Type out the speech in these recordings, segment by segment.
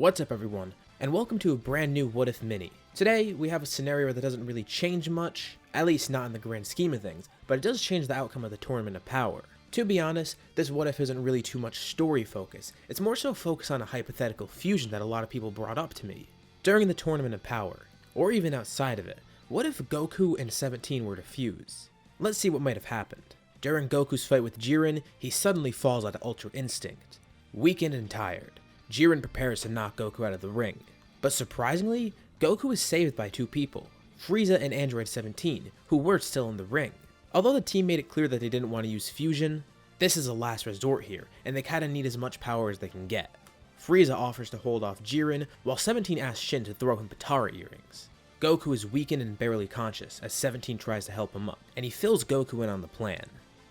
What's up everyone, and welcome to a brand new What If Mini. Today, we have a scenario that doesn't really change much, at least not in the grand scheme of things, but it does change the outcome of the Tournament of Power. To be honest, this What If isn't really too much story focus, it's more so focused on a hypothetical fusion that a lot of people brought up to me. During the Tournament of Power, or even outside of it, what if Goku and 17 were to fuse? Let's see what might have happened. During Goku's fight with Jiren, he suddenly falls out of Ultra Instinct. Weakened and tired, Jiren prepares to knock Goku out of the ring. But surprisingly, Goku is saved by two people, Frieza and Android 17, who were still in the ring. Although the team made it clear that they didn't want to use fusion, this is a last resort here, and they kinda need as much power as they can get. Frieza offers to hold off Jiren, while 17 asks Shin to throw him Potara earrings. Goku is weakened and barely conscious as 17 tries to help him up, and he fills Goku in on the plan.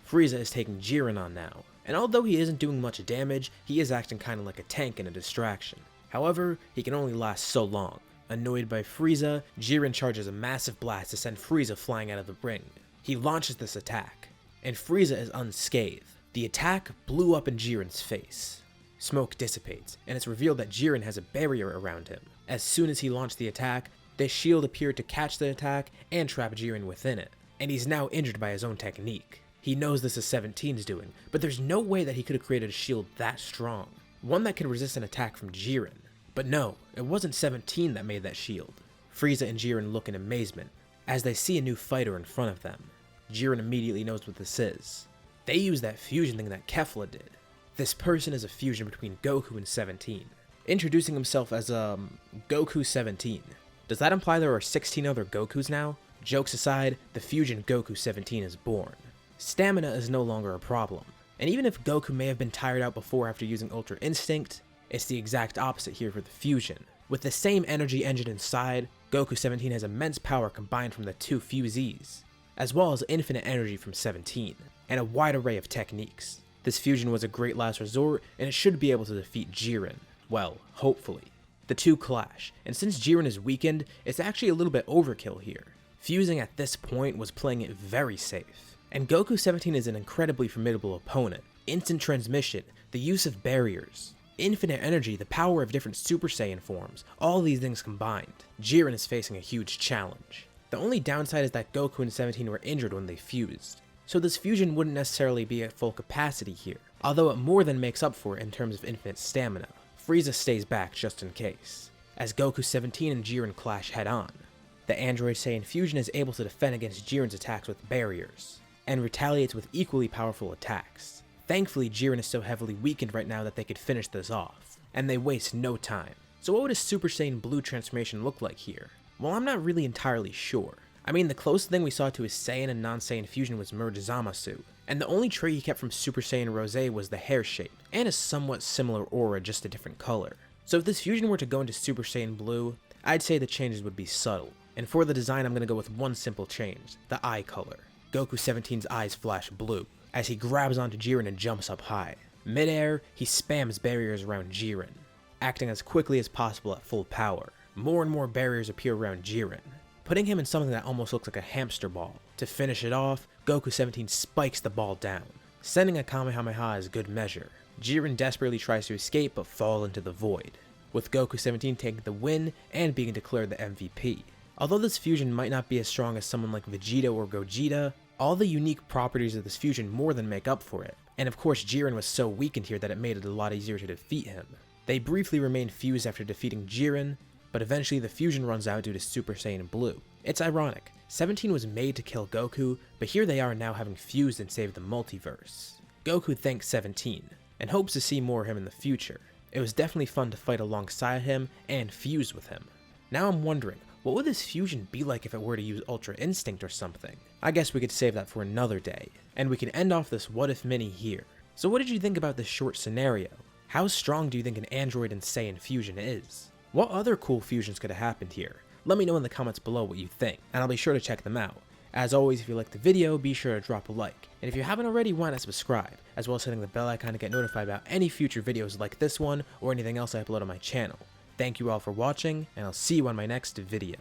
Frieza is taking Jiren on now, and although he isn't doing much damage, he is acting kinda like a tank and a distraction. However, he can only last so long. Annoyed by Frieza, Jiren charges a massive blast to send Frieza flying out of the ring. He launches this attack, and Frieza is unscathed. The attack blew up in Jiren's face. Smoke dissipates, and it's revealed that Jiren has a barrier around him. As soon as he launched the attack, this shield appeared to catch the attack and trap Jiren within it, and he's now injured by his own technique. He knows this is 17's doing, but there's no way that he could have created a shield that strong, one that could resist an attack from Jiren. But no, it wasn't 17 that made that shield. Frieza and Jiren look in amazement, as they see a new fighter in front of them. Jiren immediately knows what this is. They use that fusion thing that Kefla did. This person is a fusion between Goku and 17, introducing himself as Goku 17. Does that imply there are 16 other Gokus now? Jokes aside, the fusion Goku 17 is born. Stamina is no longer a problem, and even if Goku may have been tired out before after using Ultra Instinct, it's the exact opposite here for the fusion. With the same energy engine inside, Goku 17 has immense power combined from the two fusees, as well as infinite energy from 17, and a wide array of techniques. This fusion was a great last resort, and it should be able to defeat Jiren. Well, hopefully. The two clash, and since Jiren is weakened, it's actually a little bit overkill here. Fusing at this point was playing it very safe. And Goku 17 is an incredibly formidable opponent. Instant transmission, the use of barriers, infinite energy, the power of different Super Saiyan forms, all these things combined. Jiren is facing a huge challenge. The only downside is that Goku and 17 were injured when they fused, so this fusion wouldn't necessarily be at full capacity here, although it more than makes up for it in terms of infinite stamina. Frieza stays back just in case, as Goku 17 and Jiren clash head on. The Android Saiyan fusion is able to defend against Jiren's attacks with barriers, and retaliates with equally powerful attacks. Thankfully, Jiren is so heavily weakened right now that they could finish this off, and they waste no time. So what would a Super Saiyan Blue transformation look like here? Well, I'm not really entirely sure. I mean, the closest thing we saw to his Saiyan and non-Saiyan fusion was Merge Zamasu, and the only trait he kept from Super Saiyan Rose was the hair shape, and a somewhat similar aura, just a different color. So if this fusion were to go into Super Saiyan Blue, I'd say the changes would be subtle. And for the design, I'm going to go with one simple change, the eye color. Goku 17's eyes flash blue, as he grabs onto Jiren and jumps up high. Mid-air, he spams barriers around Jiren, acting as quickly as possible at full power. More and more barriers appear around Jiren, putting him in something that almost looks like a hamster ball. To finish it off, Goku 17 spikes the ball down, sending a Kamehameha as good measure. Jiren desperately tries to escape but falls into the void, with Goku 17 taking the win and being declared the MVP. Although this fusion might not be as strong as someone like Vegeta or Gogeta, all the unique properties of this fusion more than make up for it. And of course, Jiren was so weakened here that it made it a lot easier to defeat him. They briefly remained fused after defeating Jiren, but eventually the fusion runs out due to Super Saiyan Blue. It's ironic, 17 was made to kill Goku, but here they are now having fused and saved the multiverse. Goku thanks 17, and hopes to see more of him in the future. It was definitely fun to fight alongside him and fuse with him. Now I'm wondering, what would this fusion be like if it were to use Ultra Instinct or something? I guess we could save that for another day, and we can end off this What If Mini here. So what did you think about this short scenario? How strong do you think an Android and Saiyan fusion is? What other cool fusions could have happened here? Let me know in the comments below what you think, and I'll be sure to check them out. As always, if you liked the video, be sure to drop a like, and if you haven't already, why not subscribe, as well as hitting the bell icon to get notified about any future videos like this one, or anything else I upload on my channel. Thank you all for watching, and I'll see you on my next video.